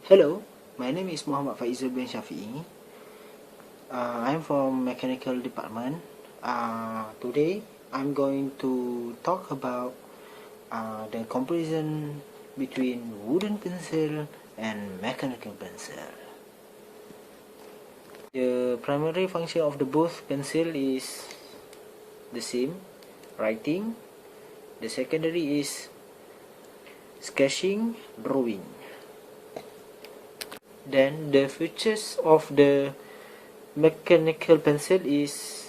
Hello, my name is Muhammad Faizul bin Shafi'i. I'm from mechanical department. Today I'm going to talk about the comparison between wooden pencil and mechanical pencil. The primary function of the both pencil is the same, writing. The secondary is sketching, drawing. Then the features of the mechanical pencil is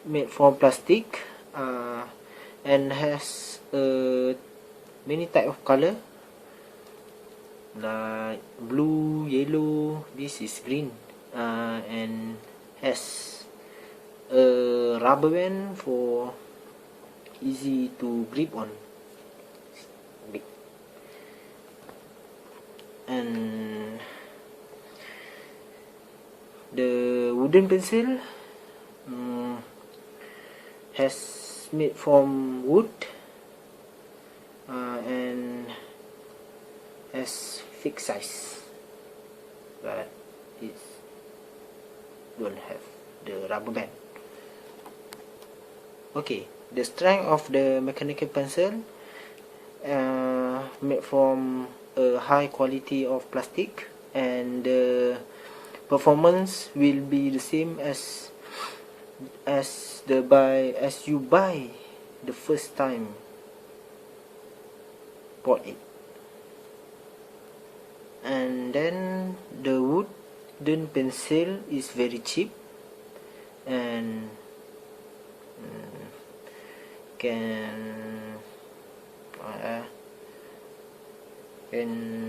made from plastic and has many type of color like blue, yellow. This is green, and has a rubber band for easy to grip on. And the wooden pencil has made from wood and has fixed size, but it don't have the rubber band. Okay, the strength of the mechanical pencil made from a high quality of plastic, and the performance will be the same as you buy the first time bought it. And then the wooden pencil is very cheap and can